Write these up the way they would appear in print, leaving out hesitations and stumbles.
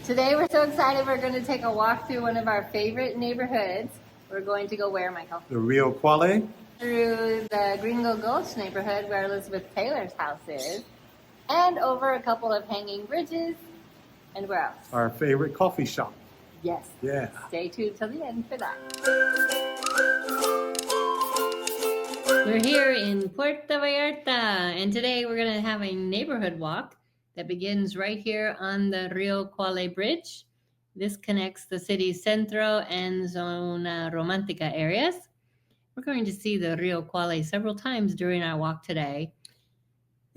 Today we're so excited we're going to take a walk through one of our favorite neighborhoods. We're going to go where, Michael? The Rio Cuale. Through the Gringo Gulch neighborhood where Elizabeth Taylor's house is, and over a couple of hanging bridges, and where else? Our favorite coffee shop. Yes. Yeah. Stay tuned till the end for that. We're here in Puerto Vallarta, and today we're going to have a neighborhood walk that begins right here on the Rio Cuale Bridge. This connects the city's Centro and Zona Romantica areas. We're going to see the Rio Cuale several times during our walk today.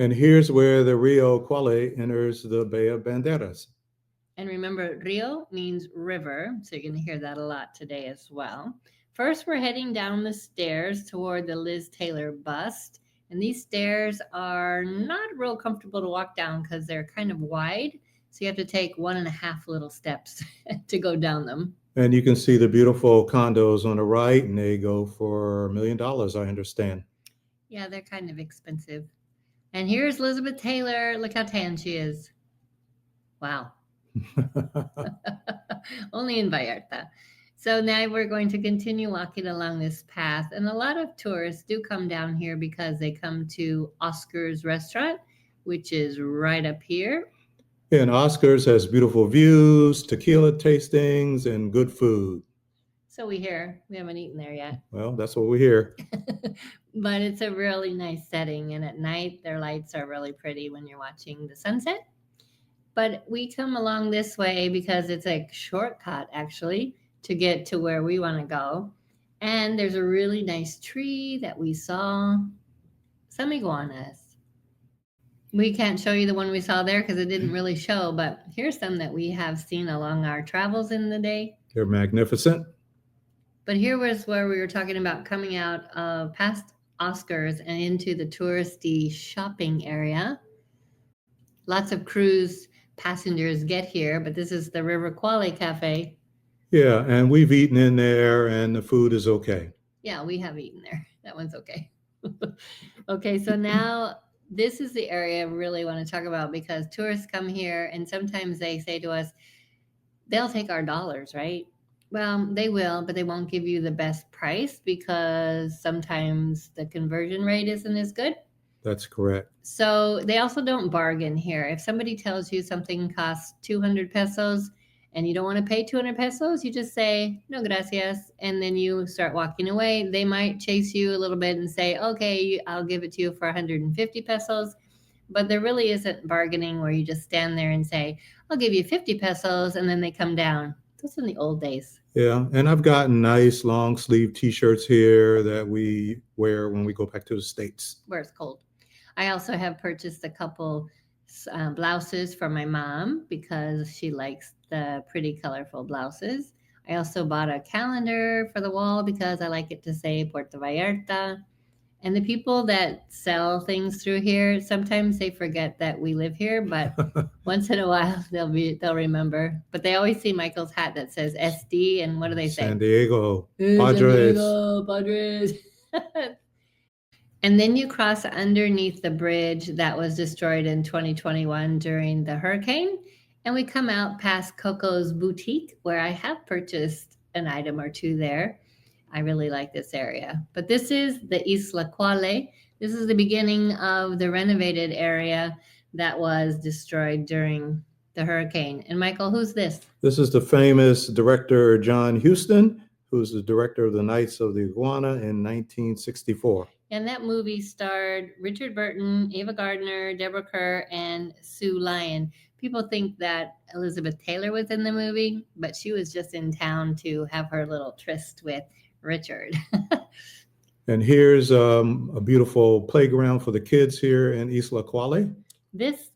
And here's where the Rio Cuale enters the Bay of Banderas. And remember, Rio means river, so you're going to hear that a lot today as well. First, we're heading down the stairs toward the Liz Taylor bust. And these stairs are not real comfortable to walk down because they're kind of wide. So you have to take 1.5 little steps to go down them. And you can see the beautiful condos on the right, and they go for $1 million, I understand. Yeah, they're kind of expensive. And here's Elizabeth Taylor. Look how tan she is. Wow. Only in Vallarta. So now we're going to continue walking along this path. And a lot of tourists do come down here because they come to Oscar's restaurant, which is right up here. And Oscar's has beautiful views, tequila tastings, and good food. So we hear. We haven't eaten there yet. Well, that's what we hear. But it's a really nice setting. And at night, their lights are really pretty when you're watching the sunset. But we come along this way because it's a shortcut, actually, to get to where we want to go. And there's a really nice tree that we saw. Some iguanas. We can't show you the one we saw there because it didn't really show, but here's some that we have seen along our travels in the day. They're magnificent. But here was where we were talking about coming out of past Oscars and into the touristy shopping area. Lots of cruise passengers get here, but this is the Rio Cuale Cafe. Yeah, and we've eaten in there, and the food is okay. Yeah, we have eaten there. That one's okay. Okay, so now this is the area I really want to talk about because tourists come here and sometimes they say to us, they'll take our dollars, right? Well, they will, but they won't give you the best price because sometimes the conversion rate isn't as good. That's correct. So they also don't bargain here. If somebody tells you something costs 200 pesos and you don't want to pay 200 pesos, you just say, no, gracias. And then you start walking away. They might chase you a little bit and say, okay, I'll give it to you for 150 pesos. But there really isn't bargaining where you just stand there and say, I'll give you 50 pesos. And then they come down. Those are in the old days. Yeah, and I've gotten nice long sleeve T-shirts here that we wear when we go back to the States. Where it's cold. I also have purchased a couple blouses for my mom because she likes the pretty colorful blouses. I also bought a calendar for the wall because I like it to say Puerto Vallarta. And the people that sell things through here, sometimes they forget that we live here, but once in a while they'll remember. But they always see Michael's hat that says SD, and what do they say? San Diego, Padres. Padres. San Diego, Padres. And then you cross underneath the bridge that was destroyed in 2021 during the hurricane. And we come out past Coco's Boutique, where I have purchased an item or two there. I really like this area. But this is the Isla Cuale. This is the beginning of the renovated area that was destroyed during the hurricane. And Michael, who's this? This is the famous director John Huston, who's the director of the Knights of the Iguana in 1964. And that movie starred Richard Burton, Ava Gardner, Deborah Kerr, and Sue Lyon. People think that Elizabeth Taylor was in the movie, but she was just in town to have her little tryst with Richard. And here's a beautiful playground for the kids here in Isla Cuale. This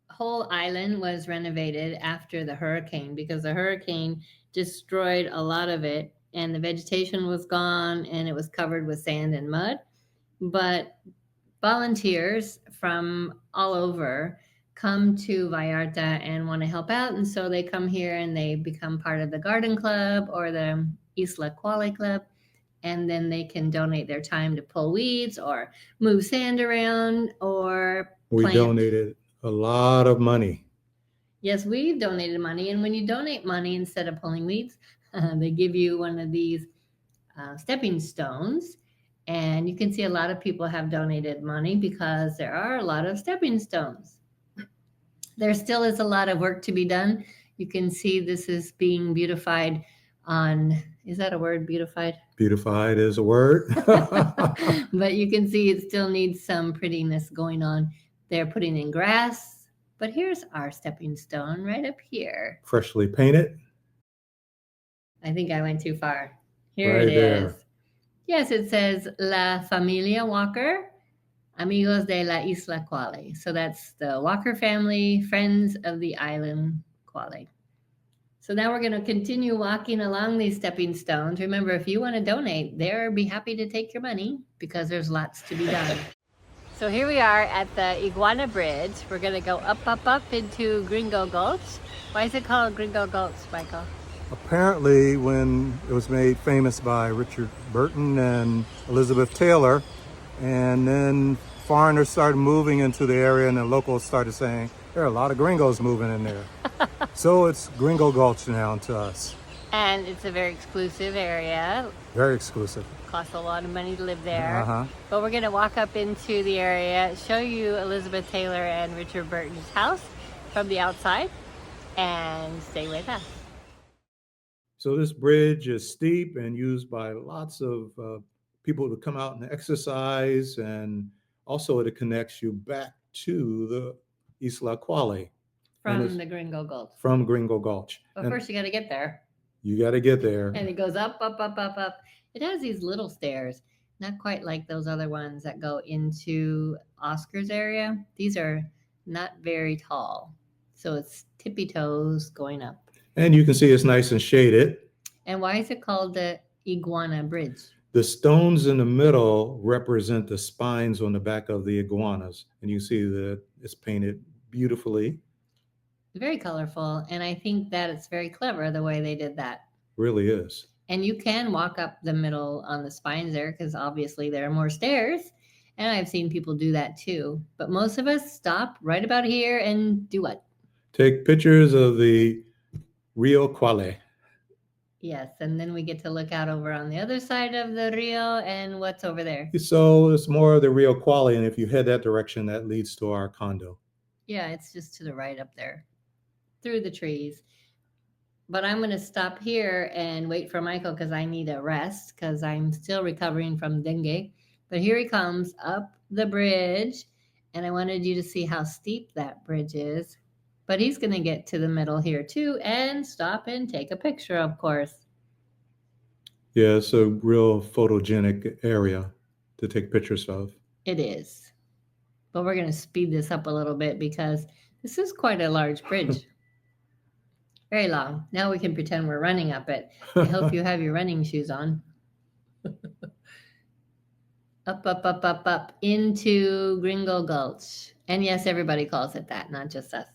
whole island was renovated after the hurricane because the hurricane destroyed a lot of it and the vegetation was gone and it was covered with sand and mud. But volunteers from all over come to Vallarta and want to help out. And so they come here and they become part of the garden club or the Isla Cuale Club. And then they can donate their time to pull weeds or move sand around or We plant. donated a lot of money. Yes, we've donated money, and when you donate money instead of pulling weeds, they give you one of these stepping stones. And you can see a lot of people have donated money because there are a lot of stepping stones. There still is a lot of work to be done. You can see this is being beautified on, is that a word, beautified? Beautified is a word. But you can see it still needs some prettiness going on. They're putting in grass, but here's our stepping stone right up here. Freshly painted. I think I went too far. Here Right it is. there. Yes, it says La Familia Walker, Amigos de la Isla Cuale. So that's the Walker family, friends of the island Cuale. So now we're going to continue walking along these stepping stones. Remember, if you want to donate, they'll be happy to take your money because there's lots to be done. So here we are at the Iguana Bridge. We're going to go up into Gringo Gulch. Why is it called Gringo Gulch, Michael? Apparently, when it was made famous by Richard Burton and Elizabeth Taylor, and then foreigners started moving into the area, and the locals started saying, there are a lot of gringos moving in there. So it's Gringo Gulch now to us. And it's a very exclusive area. Very exclusive. Costs a lot of money to live there. Uh-huh. But we're going to walk up into the area, show you Elizabeth Taylor and Richard Burton's house from the outside, and stay with us. So this bridge is steep and used by lots of people to come out and exercise, and also it connects you back to the Isla Cuale. From the Gringo Gulch. From Gringo Gulch. But first you got to get there. You got to get there. And it goes up. It has these little stairs, not quite like those other ones that go into Oscar's area. These are not very tall. So it's tippy toes going up. And you can see it's nice and shaded. And why is it called the Iguana Bridge? The stones in the middle represent the spines on the back of the iguanas. And you see that it's painted beautifully. Very colorful. And I think that it's very clever the way they did that. Really is. And you can walk up the middle on the spines there because obviously there are more stairs. And I've seen people do that too. But most of us stop right about here and do what? Take pictures of the Rio Cuale. Yes, and then we get to look out over on the other side of the Rio, and what's over there? So it's more of the Rio Cuale, and if you head that direction, that leads to our condo. Yeah, it's just to the right up there, through the trees. But I'm going to stop here and wait for Michael because I need a rest because I'm still recovering from dengue. But here he comes up the bridge, and I wanted you to see how steep that bridge is. But he's going to get to the middle here too and stop and take a picture, of course. Yeah, it's a real photogenic area to take pictures of. It is. But we're going to speed this up a little bit because this is quite a large bridge. Very long. Now we can pretend we're running up it. I hope you have your running shoes on. Up into Gringo Gulch. And yes, everybody calls it that, not just us.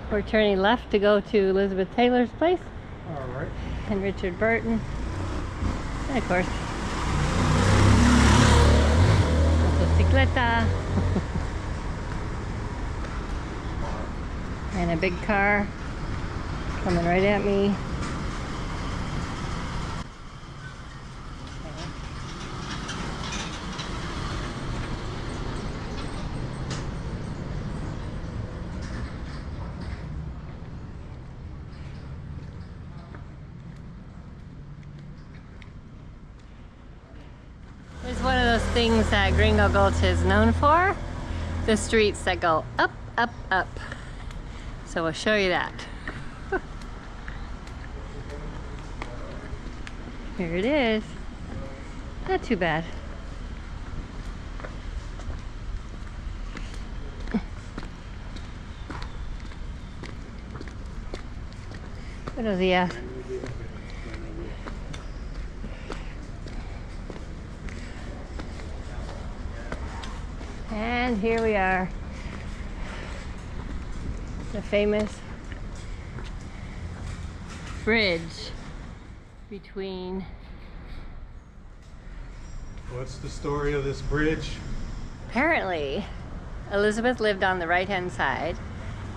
We're turning left to go to Elizabeth Taylor's place. All right. And Richard Burton. And of course, motocicleta. And a big car coming right at me. It's one of those things that Gringo Gulch is known for. The streets that go up, up, up. So we'll show you that. Here it is. Not too bad. Buenos días. And here we are. The famous bridge between What's the story of this bridge? Apparently, Elizabeth lived on the right-hand side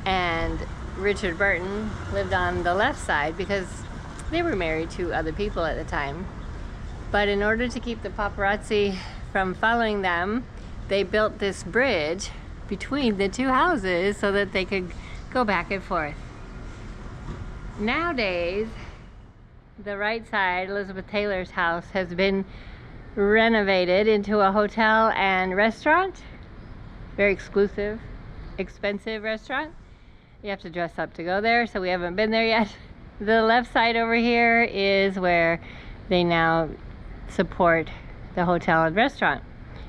and Richard Burton lived on the left side because they were married to other people at the time. But in order to keep the paparazzi from following them, they built this bridge between the two houses so that they could go back and forth. Nowadays, the right side, Elizabeth Taylor's house, has been renovated into a hotel and restaurant. Very exclusive, expensive restaurant. You have to dress up to go there, so we haven't been there yet. The left side over here is where they now support the hotel and restaurant.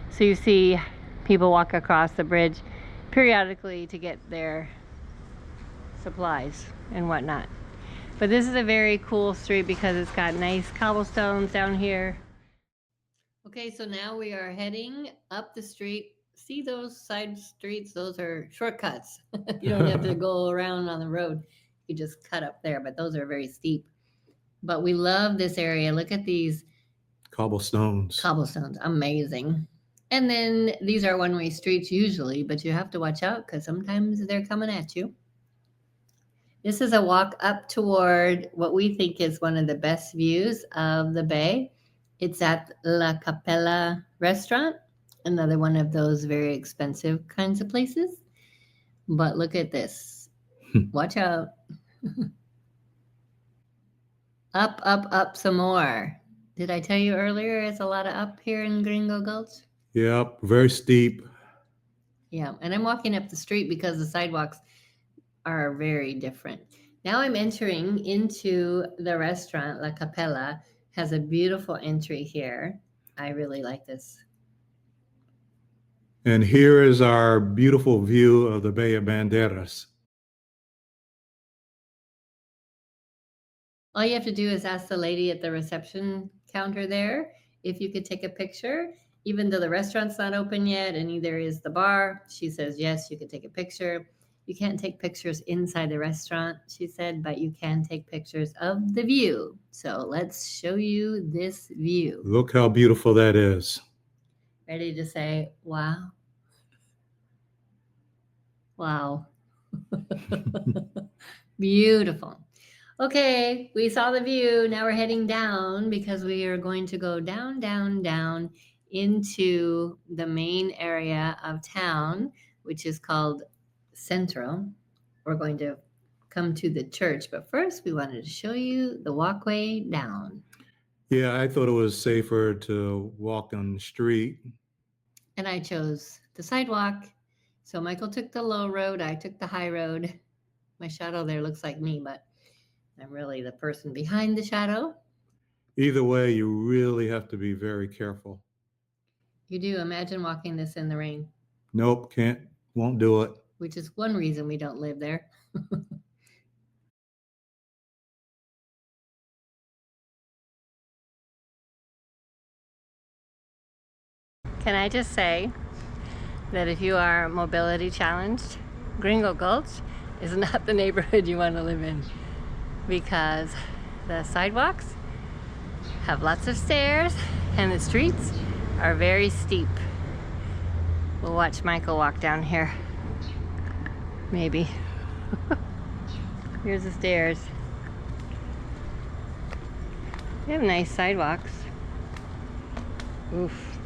So you see people walk across the bridge periodically to get their supplies and whatnot. But this is a very cool street because it's got nice cobblestones down here. Okay, so now we are heading up the street. See those side streets? Those are shortcuts. You don't have to go around on the road. You just cut up there, but those are very steep. But we love this area. Look at these Cobblestones. Amazing. And then these are one-way streets usually, but you have to watch out because sometimes they're coming at you. This is a walk up toward what we think is one of the best views of the bay. It's at La Capella restaurant, another one of those very expensive kinds of places. But look at this. Watch out. Up some more. Did I tell you earlier it's a lot of up here in Gringo Gulch? Yep, very steep. Yeah, and I'm walking up the street because the sidewalks are very different. Now I'm entering into the restaurant. La Capella has a beautiful entry here. I really like this. And here is our beautiful view of the Bay of Banderas. All you have to do is ask the lady at the reception counter there if you could take a picture. Even though the restaurant's not open yet and neither is the bar, she says, yes, you could take a picture. You can't take pictures inside the restaurant, she said, but you can take pictures of the view. So let's show you this view. Look how beautiful that is. Ready to say, wow? Wow. Beautiful. Okay, we saw the view. Now we're heading down because we are going to go down, down, down into the main area of town, which is called Central. We're going to come to the church, but first we wanted to show you the walkway down. Yeah, I thought it was safer to walk on the street. And I chose the sidewalk. So Michael took the low road, I took the high road. My shadow there looks like me, but I'm really the person behind the shadow. Either way, you really have to be very careful. You do. Imagine walking this in the rain. Nope, won't do it. Which is one reason we don't live there. Can I just say that if you are mobility challenged, Gringo Gulch is not the neighborhood you want to live in because the sidewalks have lots of stairs and the streets are very steep. We'll watch Michael walk down here. Maybe. Here's the stairs. They have nice sidewalks. Oof.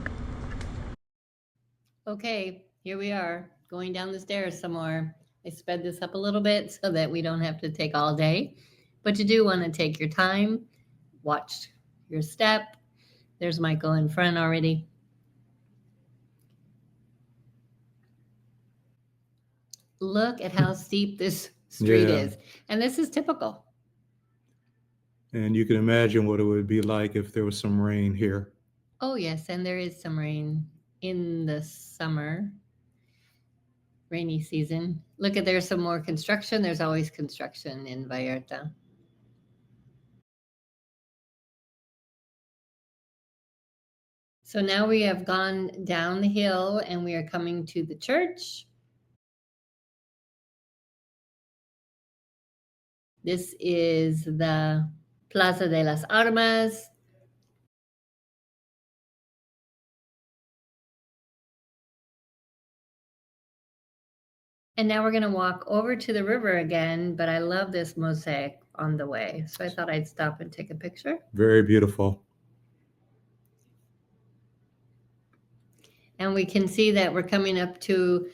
Okay, here we are, going down the stairs some more. I sped this up a little bit so that we don't have to take all day. But you do want to take your time, watch your step. There's Michael in front already. Look at how steep this street is. And this is typical. And you can imagine what it would be like if there was some rain here. Oh, yes, and there is some rain in the summer, rainy season. Look at, there's some more construction. There's always construction in Vallarta. So now we have gone down the hill and we are coming to the church. This is the Plaza de las Armas. And now we're going to walk over to the river again, but I love this mosaic on the way. So I thought I'd stop and take a picture. Very beautiful. And we can see that we're coming up to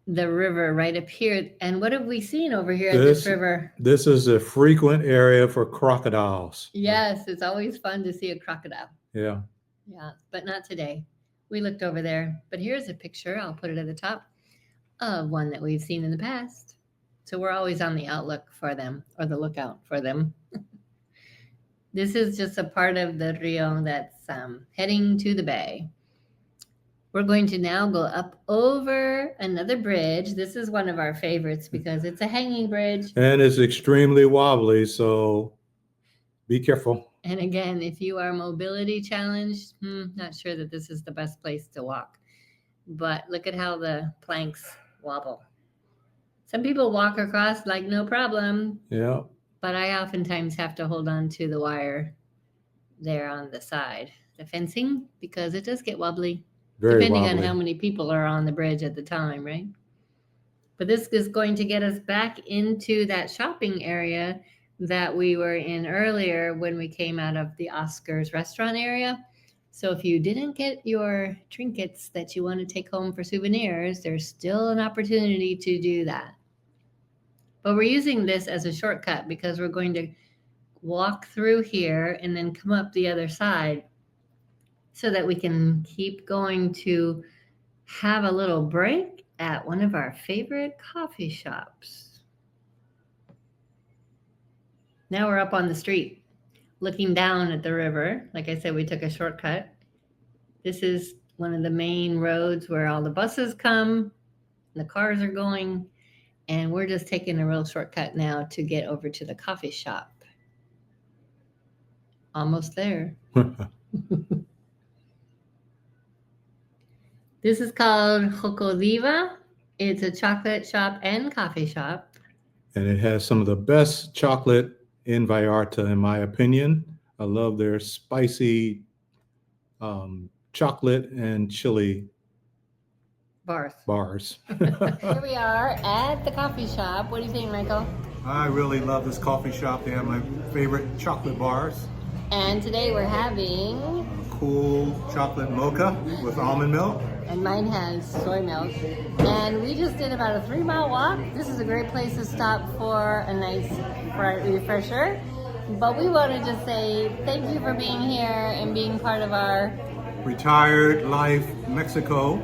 the river right up here. And what have we seen over here at this river? This is a frequent area for crocodiles. Yes, it's always fun to see a crocodile. Yeah. Yeah, but not today. We looked over there, but here's a picture. I'll put it at the top of one that we've seen in the past. So we're always on the outlook for them, or the lookout for them. This is just a part of the Rio that's heading to the bay. We're going to now go up over another bridge. This is one of our favorites because it's a hanging bridge. And it's extremely wobbly, so be careful. And again, if you are mobility challenged, not sure that this is the best place to walk. But look at how the planks wobble. Some people walk across like no problem. Yeah. But I oftentimes have to hold on to the wire there on the side, the fencing, because it does get wobbly. Very depending wobbly. on how many people are on the bridge at the time, right? But this is going to get us back into that shopping area that we were in earlier when we came out of the Oscars restaurant area. So if you didn't get your trinkets that you want to take home for souvenirs, there's still an opportunity to do that. But we're using this as a shortcut because we're going to walk through here and then come up the other side so that we can keep going to have a little break at one of our favorite coffee shops. Now we're up on the street, looking down at the river. Like I said, we took a shortcut. This is one of the main roads where all the buses come, the cars are going, and we're just taking a real shortcut now to get over to the coffee shop. Almost there. This is called Xocodiva. It's a chocolate shop and coffee shop. And it has some of the best chocolate in Vallarta, in my opinion. I love their spicy chocolate and chili bars. Here we are at the coffee shop. What do you think, Michael? I really love this coffee shop. They have my favorite chocolate bars. And today we're having A cool chocolate mocha with almond milk. And mine has soy milk. And we just did about a 3-mile walk. This is a great place to stop for a nice refresher. But we want to just say thank you for being here and being part of our Retired Life Mexico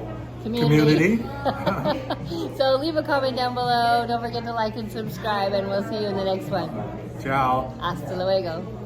community. So leave a comment down below. Don't forget to like and subscribe, and we'll see you in the next one. Ciao. Hasta luego.